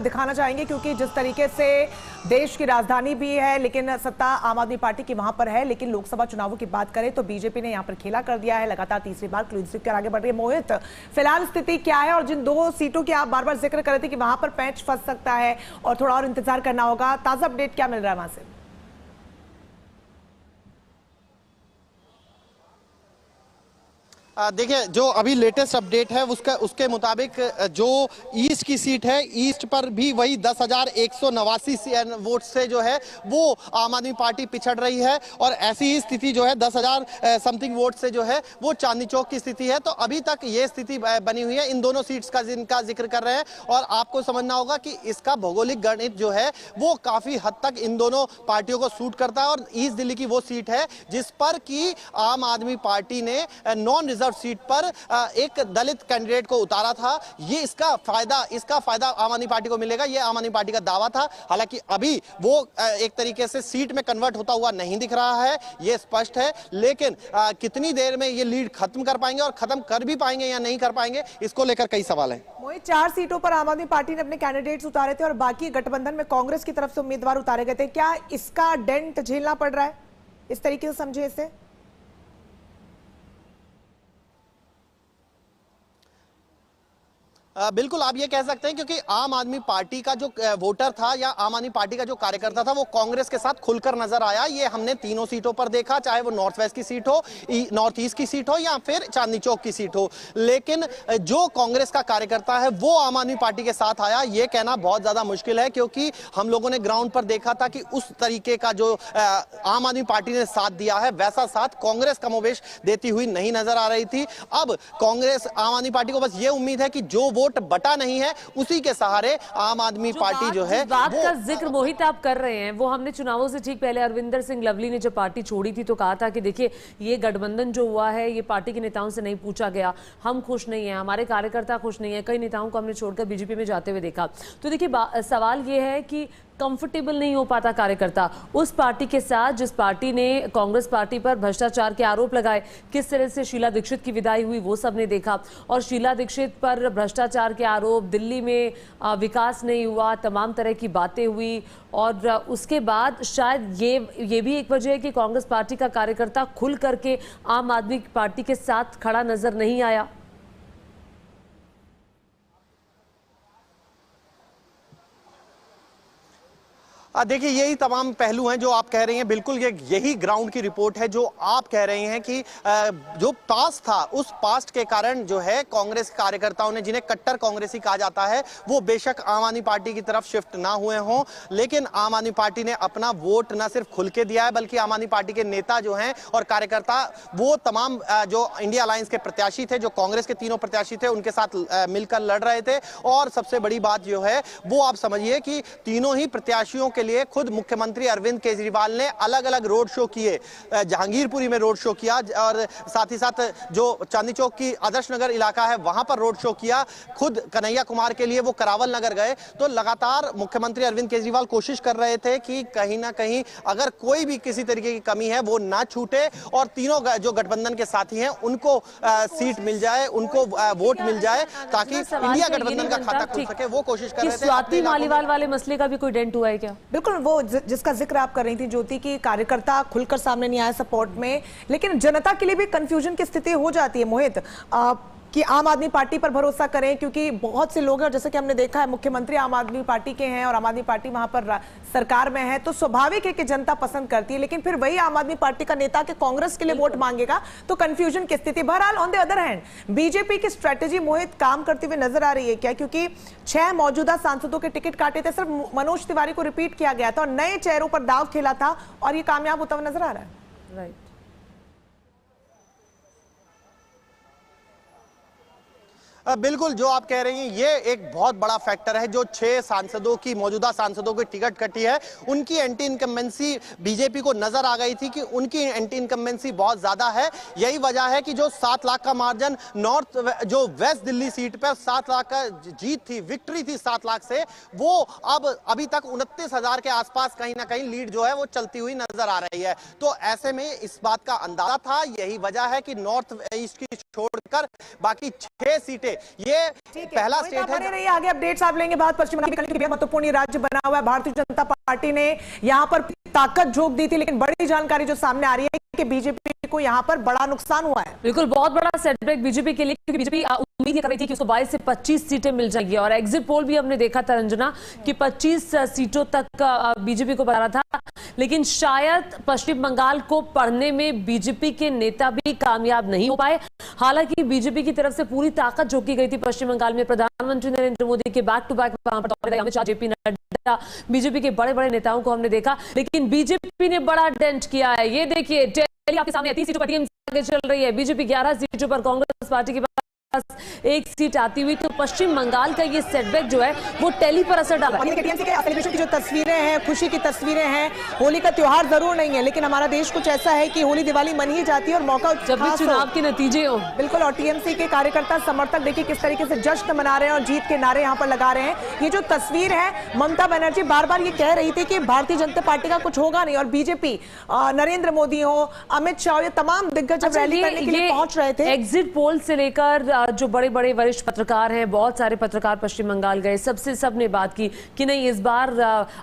दिखाना चाहेंगे, क्योंकि जिस तरीके से देश की राजधानी भी है लेकिन सत्ता आम आदमी पार्टी की वहां पर है, लेकिन लोकसभा चुनावों की बात करें तो बीजेपी ने यहां पर खेला कर दिया है। लगातार तीसरी बार क्लीन स्वीप कर आगे बढ़ रही है। मोहित, फिलहाल स्थिति क्या है और जिन दो सीटों की आप बार बार जिक्र कर रहे थे कि वहां पर पैंच फंस सकता है और थोड़ा और इंतजार करना होगा, ताजा अपडेट क्या मिल रहा है वहां से? देखिए, जो अभी लेटेस्ट अपडेट है उसके मुताबिक जो ईस्ट की सीट है, ईस्ट पर भी वही 10,189 वोट से जो है वो आम आदमी पार्टी पिछड़ रही है और ऐसी ही स्थिति जो है 10,000 समथिंग वोट से जो है वो चांदनी चौक की स्थिति है। तो अभी तक ये स्थिति बनी हुई है इन दोनों सीट्स का, जिनका जिक्र कर रहे हैं। और आपको समझना होगा कि इसका भौगोलिक गणित जो है वो काफी हद तक इन दोनों पार्टियों को सूट करता है। और ईस्ट दिल्ली की वो सीट है जिस पर कि आम आदमी पार्टी ने नॉन रिजर्व सीट पर एक दलित कैंडिडेट को उतारा था। ये इसका फायदा आम आदमी पार्टी को मिलेगा, ये आम आदमी पार्टी का दावा था। हालांकि अभी वो एक तरीके से सीट में कन्वर्ट होता हुआ नहीं दिख रहा है, ये स्पष्ट है। लेकिन कितनी देर में ये लीड खत्म कर पाएंगे और खत्म कर भी पाएंगे या नहीं कर पाएंगे, इसको लेकर कई सवाल हैं। मोहित, 4 सीटों पर आम आदमी पार्टी ने अपने कैंडिडेट्स उतारे थे और बाकी गठबंधन में कांग्रेस की तरफ से उम्मीदवार उतारे गए थे। क्या इसका डेंट झेलना पड़ रहा है, इस तरीके से समझे इसे? बिल्कुल आप ये कह सकते हैं, क्योंकि आम आदमी पार्टी का जो वोटर था या आम आदमी पार्टी का जो कार्यकर्ता था वो कांग्रेस के साथ खुलकर नजर आया। ये हमने तीनों सीटों पर देखा, चाहे वो नॉर्थ वेस्ट की सीट हो, नॉर्थ ईस्ट की सीट हो या फिर चांदनी चौक की सीट हो। लेकिन जो कांग्रेस का कार्यकर्ता है वो आम आदमी पार्टी के साथ आया, ये कहना बहुत ज्यादा मुश्किल है। क्योंकि हम लोगों ने ग्राउंड पर देखा था कि उस तरीके का जो आम आदमी पार्टी ने साथ दिया है वैसा साथ कांग्रेस कमोबेश देती हुई नहीं नजर आ रही थी। अब कांग्रेस आम आदमी पार्टी को बस ये उम्मीद है कि जो वोट बटा नहीं है उसी के सहारे आम आदमी पार्टी जो है बात का जिक्र मोहित आप कर रहे हैं, वो हमने चुनावों से ठीक पहले अरविंदर सिंह लवली ने जब पार्टी छोड़ी थी तो कहा था कि देखिए ये गठबंधन जो हुआ है ये पार्टी के नेताओं से नहीं पूछा गया, हम खुश नहीं है, हमारे कार्यकर्ता खुश नहीं है, कई नेताओं को हमने छोड़कर बीजेपी में जाते हुए देखा। तो देखिए सवाल ये है कि कंफर्टेबल नहीं हो पाता कार्यकर्ता उस पार्टी के साथ जिस पार्टी ने कांग्रेस पार्टी पर भ्रष्टाचार के आरोप लगाए। किस तरह से शीला दीक्षित की विदाई हुई वो सबने देखा, और शीला दीक्षित पर भ्रष्टाचार के आरोप, दिल्ली में विकास नहीं हुआ, तमाम तरह की बातें हुई। और उसके बाद शायद ये भी एक वजह है कि कांग्रेस पार्टी का कार्यकर्ता खुल करके आम आदमी पार्टी के साथ खड़ा नजर नहीं आया। देखिए, यही तमाम पहलू हैं जो आप कह रही हैं। बिल्कुल यही ग्राउंड की रिपोर्ट है जो आप कह रही हैं कि जो पास्ट था उस पास्ट के कारण जो है कांग्रेस कार्यकर्ताओं ने, जिन्हें कट्टर कांग्रेसी कहा जाता है, वो बेशक आम आदमी पार्टी की तरफ शिफ्ट ना हुए हों, लेकिन आम आदमी पार्टी ने अपना वोट न सिर्फ खुल के दिया है बल्कि आम आदमी पार्टी के नेता जो हैं और कार्यकर्ता वो तमाम जो इंडिया अलायंस के प्रत्याशी थे, जो कांग्रेस के तीनों प्रत्याशी थे, उनके साथ मिलकर लड़ रहे थे। और सबसे बड़ी बात जो है वो आप समझिए कि तीनों ही प्रत्याशियों के लिए खुद मुख्यमंत्री अरविंद केजरीवाल ने अलग अलग रोड शो किए। जहांगीरपुरी में रोड शो किया और साथ ही साथ जो चांदनी चौक की आदर्श नगर इलाका है वहां पर रोड शो किया। खुद कन्हैया कुमार के लिए वो करावल नगर गए। तो लगातार मुख्यमंत्री अरविंद केजरीवाल कोशिश कर रहे थे कि कहीं ना कहीं अगर कोई भी किसी तरीके की कमी है वो ना छूटे और तीनों जो गठबंधन के साथी हैं उनको सीट मिल जाए, उनको वोट मिल जाए ताकि इंडिया गठबंधन का खाता खुल सके। वो कोशिश कर रहे थे। स्वाति मालीवाल वाले मसले का भी कोई डेंट हुआ है क्या? बिल्कुल, वो जिसका जिक्र आप कर रही थी ज्योति की, कार्यकर्ता खुलकर सामने नहीं आया सपोर्ट में, लेकिन जनता के लिए भी कंफ्यूजन की स्थिति हो जाती है मोहित कि आम आदमी पार्टी पर भरोसा करें, क्योंकि बहुत से लोग हैं और जैसे कि हमने देखा है मुख्यमंत्री आम आदमी पार्टी के हैं और आम आदमी पार्टी वहां पर सरकार में है, तो स्वाभाविक है कि जनता पसंद करती है। लेकिन फिर वही आम आदमी पार्टी का नेता के कांग्रेस के लिए वोट मांगेगा तो कंफ्यूजन की स्थिति। बहरहाल on the other hand BJP की स्ट्रेटेजी मोहित काम करती हुई नजर आ रही है क्या? क्योंकि 6 मौजूदा सांसदों के टिकट काटे थे, सिर्फ मनोज तिवारी को रिपीट किया गया था और नए चेहरों पर दाव खेला था और ये कामयाब होता हुआ नजर आ रहा है। राइट, बिल्कुल जो आप कह रही हैं ये एक बहुत बड़ा फैक्टर है। जो 6 सांसदों की, मौजूदा सांसदों की टिकट कटी है, उनकी एंटी इनकम्बेंसी बीजेपी को नजर आ गई थी कि उनकी एंटी इनकम्बेंसी बहुत ज्यादा है। यही वजह है कि जो 7 लाख का मार्जिन नॉर्थ जो वेस्ट दिल्ली सीट पर 7 लाख का जीत थी, विक्ट्री थी 7 लाख से, वो अब अभी तक 29,000 के आसपास कहीं ना कहीं लीड जो है वो चलती हुई नजर आ रही है। तो ऐसे में इस बात का अंदाजा था, यही वजह है कि नॉर्थ ईस्ट की छोड़कर बाकी 6 सीटें ये पहला स्टेट है। रही आगे अपडेट्स आप लेंगे बात। पश्चिम बंगाल भी महत्वपूर्ण राज्य बना हुआ है। भारतीय जनता पार्टी ने यहाँ पर ताकत झोंक दी थी, लेकिन बड़ी जानकारी जो सामने आ रही है कि बीजेपी को यहाँ पर बड़ा नुकसान हुआ है। बिल्कुल, बहुत बड़ा सेटबैक बीजेपी के लिए, क्योंकि बीजेपी उम्मीद कर रही थी कि उसको 22 से 25 सीटें मिल जाएंगी और एग्जिट पोल भी हमने देखा था रंजना कि 25 सीटों तक बीजेपी को बता रहा था, लेकिन शायद पश्चिम बंगाल को पढ़ने में बीजेपी के नेता भी कामयाब नहीं हो पाए। हालांकि बीजेपी की तरफ से पूरी ताकत झोंकी गई थी पश्चिम बंगाल में। प्रधानमंत्री नरेंद्र मोदी के back to back Amit Shah, JP Nadda, BJP के बड़े बड़े नेताओं को हमने देखा, लेकिन बीजेपी ने बड़ा डेंट किया है। ये देखिए दिल्ली आपके सामने 30 सीटों पर टीएमसी आगे चल रही है, बीजेपी 11 सीटों पर, कांग्रेस पार्टी के पास एक सीट आती हुई। तो पश्चिम बंगाल का ये सेटबैक जो है वो टैली पर असर डाला है। टीएमसी के सेलिब्रेशन की जो तस्वीरें हैं, खुशी की तस्वीरें हैं, होली का त्योहार जरूर नहीं है, लेकिन हमारा देश कुछ ऐसा है कि होली दिवाली मन ही जाती है और मौका जब भी चुनाव के नतीजे हो। बिल्कुल, और टीएमसी के कार्यकर्ता समर्थक देखिए किस तरीके से जश्न मना रहे हैं और जीत के नारे यहाँ पर लगा रहे हैं। ये जो तस्वीर है, ममता बनर्जी बार बार ये कह रही थी कि भारतीय जनता पार्टी का कुछ होगा नहीं, और बीजेपी, नरेंद्र मोदी हो, अमित शाह, ये तमाम दिग्गज रैली करने के लिए पहुंच रहे थे। एग्जिट पोल से लेकर जो बड़े बड़े वरिष्ठ पत्रकार हैं, बहुत सारे पत्रकार पश्चिम बंगाल गए, सबने बात की कि नहीं, इस बार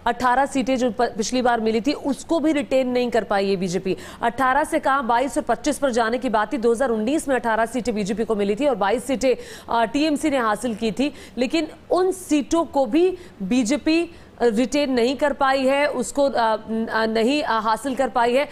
18 सीटें जो पिछली बार मिली थी उसको भी रिटेन नहीं कर पाई है बीजेपी। 18 से कहां 22 और 25 पर जाने की बात थी। 2019 में 18 सीटें बीजेपी को मिली थी और 22 सीटें टीएमसी ने हासिल की थी, लेकिन उन सीटों को भी बीजेपी रिटेन नहीं कर पाई है, उसको नहीं हासिल कर पाई है।